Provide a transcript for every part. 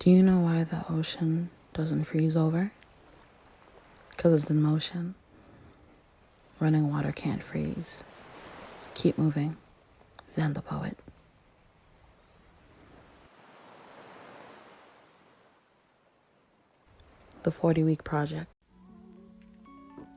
Do you know why the ocean doesn't freeze over? Because it's in motion. Running water can't freeze. So keep moving. Zen the poet. The 40-week project.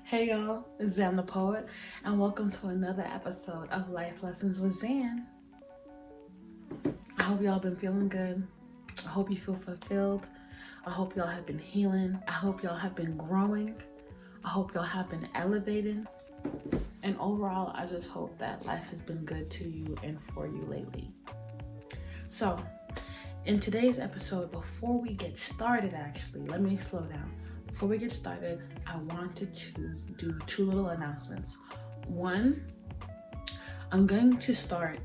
Hey y'all, it's Zan the Poet, and welcome to another episode of Life Lessons with Zan. I hope y'all been feeling good. I hope you feel fulfilled. I hope y'all have been healing. I hope y'all have been growing. I hope y'all have been elevating. And overall, I just hope that life has been good to you and for you lately. So, in today's episode, before we get started, let me slow down. Before we get started, I wanted to do two little announcements. One, I'm going to start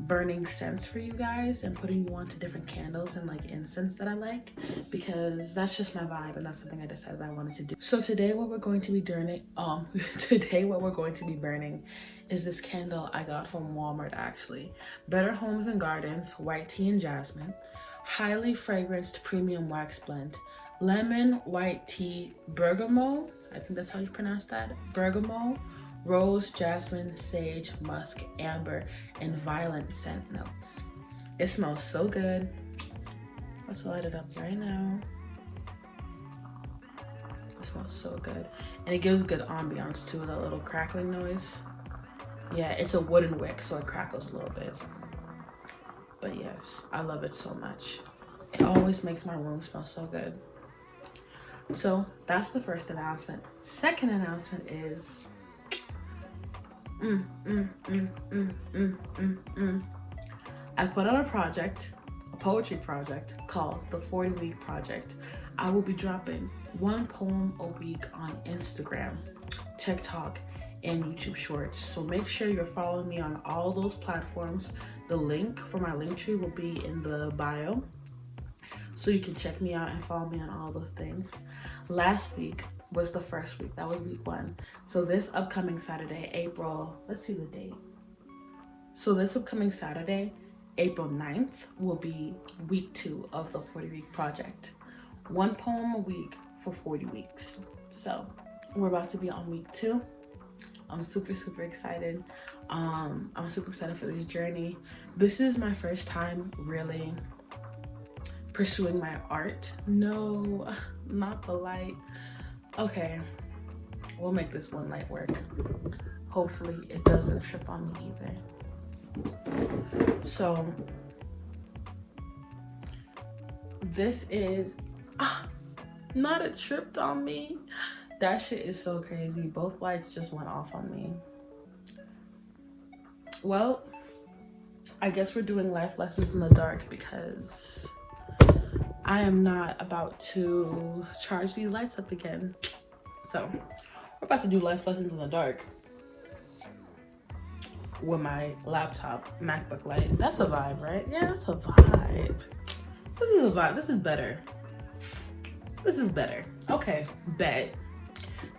burning scents for you guys and putting you onto different candles and like incense that I like, because that's just my vibe and that's something I decided I wanted to do. So today what we're going to be burning, is this candle I got from Walmart actually. Better Homes and Gardens, white tea and jasmine, highly fragranced premium wax blend, lemon, white tea, bergamot, I think that's how you pronounce that, bergamot, rose, jasmine, sage, musk, amber, and violet scent notes. It smells so good. Let's light it up right now. It smells so good. And it gives good ambiance too, that little crackling noise. Yeah, it's a wooden wick, so it crackles a little bit. But yes, I love it so much. It always makes my room smell so good. So that's the first announcement. Second announcement is I put out a poetry project called the 40-week project. I will be dropping one poem a week on Instagram, TikTok, and YouTube Shorts. So make sure you're following me on all those platforms. The link for my link tree will be in the bio, so you can check me out and follow me on all those things. Last week was the first week. That was week 1. So this upcoming Saturday, let's see the date. So this upcoming Saturday, April 9th, will be week 2 of the 40-week project. One poem a week for 40 weeks. So we're about to be on week 2. I'm super excited. I'm super excited for this journey. This is my first time really pursuing my art. No, not the light. Okay, we'll make this one light work. Hopefully it doesn't trip on me either. So this is not it tripped on me. That shit is so crazy. Both lights just went off on me. Well, I guess we're doing life lessons in the dark because I am not about to charge these lights up again. So we're about to do life lessons in the dark with my laptop MacBook light. That's a vibe, right? Yeah, that's a vibe. This is a vibe. This is better. This is better. Okay, bet.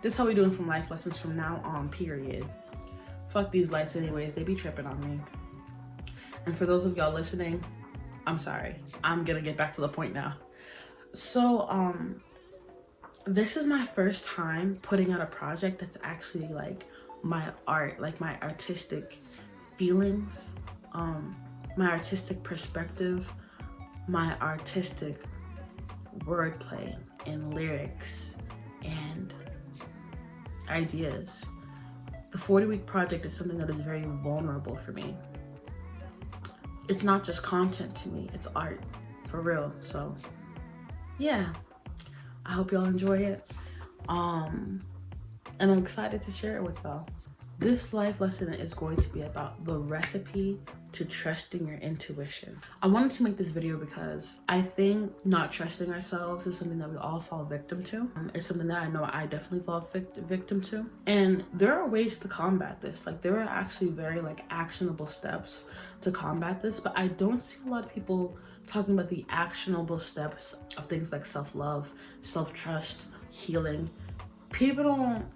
This is how we doing from life lessons from now on, period. Fuck these lights anyways. They be tripping on me. And for those of y'all listening, I'm sorry. I'm gonna get back to the point now. So, this is my first time putting out a project that's actually like my art, like my artistic feelings, my artistic perspective, my artistic wordplay and lyrics and ideas. The 40-week project is something that is very vulnerable for me. It's not just content to me, it's art, for real. So yeah, I hope y'all enjoy it. And I'm excited to share it with y'all. This life lesson is going to be about the recipe to trusting your intuition. I wanted to make this video because I think not trusting ourselves is something that we all fall victim to. It's something that I know I definitely fall victim to. And there are ways to combat this. Like there are actually very like actionable steps to combat this, but I don't see a lot of people talking about the actionable steps of things like self-love, self-trust, healing. People don't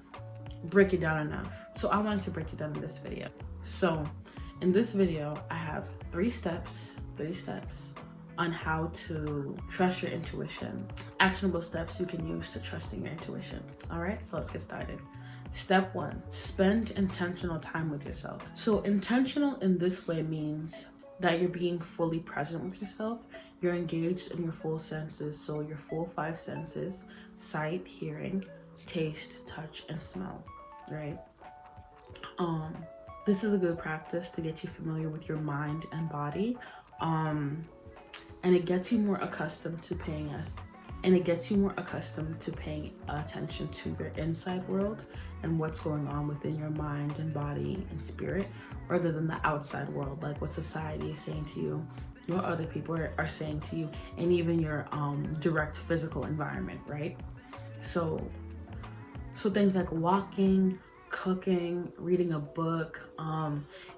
break it down enough. So I wanted to break it down in this video. So in this video, I have three steps on how to trust your intuition. Actionable steps you can use to trusting your intuition. All right, so let's get started. Step 1, spend intentional time with yourself. So intentional in this way means that you're being fully present with yourself. You're engaged in your full senses, so your full 5 senses: sight, hearing, taste, touch, and smell, right? This is a good practice to get you familiar with your mind and body, and it gets you more accustomed to paying attention to your inside world and what's going on within your mind and body and spirit, rather than the outside world, like what society is saying to you, what other people are saying to you, and even your direct physical environment, right? So things like walking, cooking, reading a book,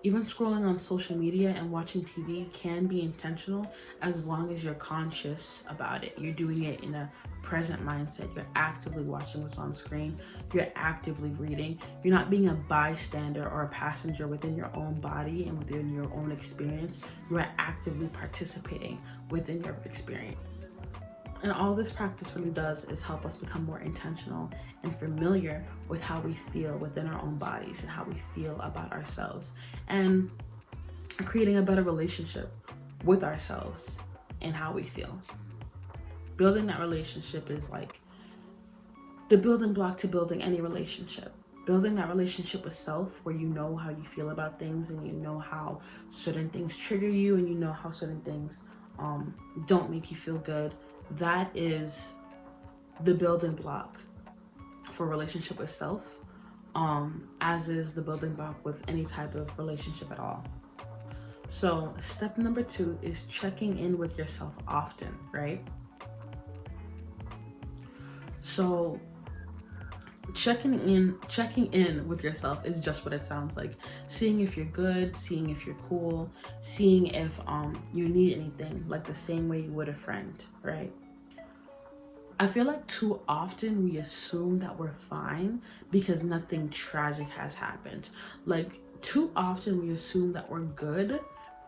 even scrolling on social media and watching TV can be intentional, as long as you're conscious about it. You're doing it in a present mindset. You're actively watching what's on screen. You're actively reading. You're not being a bystander or a passenger within your own body and within your own experience. You are actively participating within your experience. And all this practice really does is help us become more intentional and familiar with how we feel within our own bodies and how we feel about ourselves, and creating a better relationship with ourselves and how we feel. Building that relationship is like the building block to building any relationship. Building that relationship with self, where you know how you feel about things, and you know how certain things trigger you, and you know how certain things don't make you feel good. That is the building block for relationship with self, as is the building block with any type of relationship at all. So step number 2 is checking in with yourself often, right? So checking in with yourself is just what it sounds like. Seeing if you're good, seeing if you're cool, seeing if you need anything, like the same way you would a friend, right? I feel like too often we assume that we're fine because nothing tragic has happened. Like too often we assume that we're good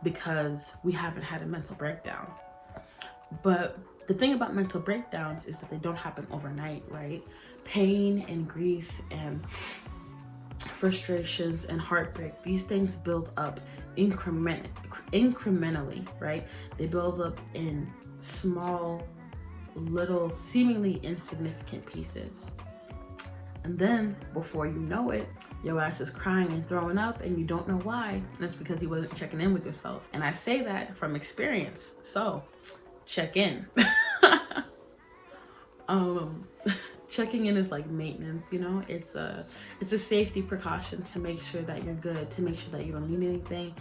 because we haven't had a mental breakdown. But the thing about mental breakdowns is that they don't happen overnight, right? Pain and grief and frustrations and heartbreak, these things build up incrementally, right? They build up in small, little, seemingly insignificant pieces. And then before you know it, your ass is crying and throwing up, and you don't know why. And it's because you wasn't checking in with yourself. And I say that from experience. So check in. Checking in is like maintenance, you know? It's a safety precaution to make sure that you're good, to make sure that you don't need anything.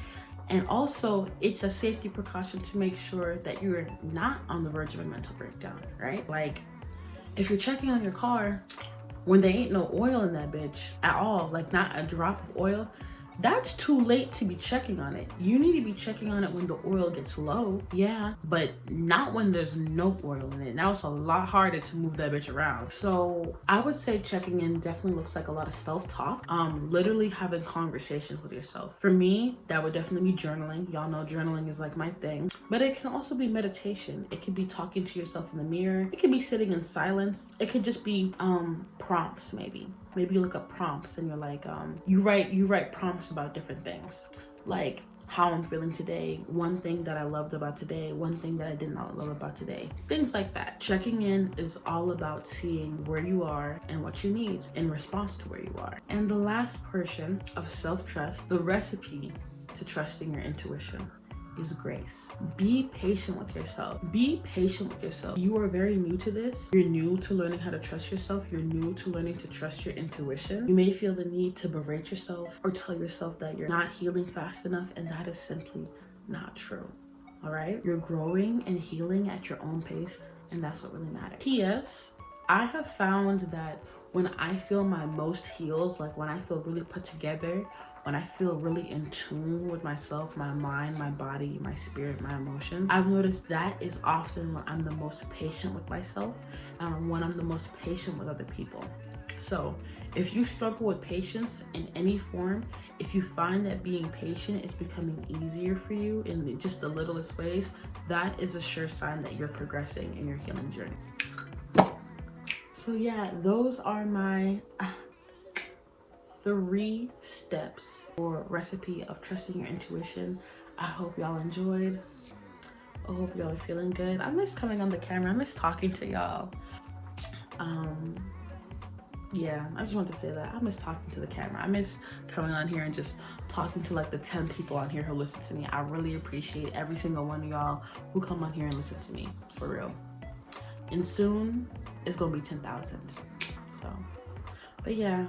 And also it's a safety precaution to make sure that you're not on the verge of a mental breakdown, right? Like if you're checking on your car when there ain't no oil in that bitch at all, like not a drop of oil, that's too late to be checking on it. You need to be checking on it when the oil gets low, yeah, but not when there's no oil in it. Now it's a lot harder to move that bitch around. So I would say checking in definitely looks like a lot of self-talk, literally having conversations with yourself. For me, that would definitely be journaling. Y'all know journaling is like my thing, but it can also be meditation. It could be talking to yourself in the mirror. It could be sitting in silence. It could just be prompts. Maybe you look up prompts and you're like, you write prompts about different things, like how I'm feeling today, one thing that I loved about today, one thing that I did not love about today, things like that. Checking in is all about seeing where you are and what you need in response to where you are. And the last portion of self-trust, the recipe to trusting your intuition, is grace. Be patient with yourself. Be patient with yourself. You are very new to this. You're new to learning how to trust yourself. You're new to learning to trust your intuition. You may feel the need to berate yourself or tell yourself that you're not healing fast enough, and that is simply not true. All right? You're growing and healing at your own pace, and that's what really matters. P.S. I have found that when I feel my most healed, like when I feel really put together, when I feel really in tune with myself, my mind, my body, my spirit, my emotions, I've noticed that is often when I'm the most patient with myself and when I'm the most patient with other people. So if you struggle with patience in any form, if you find that being patient is becoming easier for you in just the littlest ways, that is a sure sign that you're progressing in your healing journey. So yeah, those are my 3 steps or recipe of trusting your intuition. I hope y'all enjoyed. I hope y'all are feeling good. I miss coming on the camera. I miss talking to y'all. Yeah, I just want to say that I miss talking to the camera. I miss coming on here and just talking to like the 10 people on here who listen to me. I really appreciate every single one of y'all who come on here and listen to me, for real. And soon it's gonna be 10,000. So, but yeah,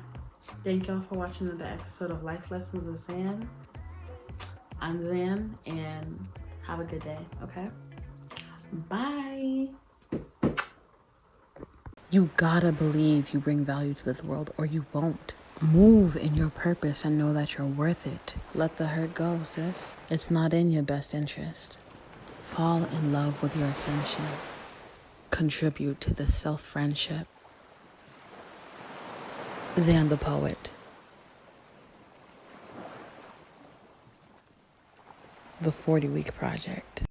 thank y'all for watching another episode of Life Lessons with Zan. I'm Zan, and have a good day, okay? Bye. You gotta believe you bring value to this world or you won't. Move in your purpose and know that you're worth it. Let the hurt go, sis. It's not in your best interest. Fall in love with your ascension. Contribute to the self-friendship. Zan the Poet. The 40-Week Project.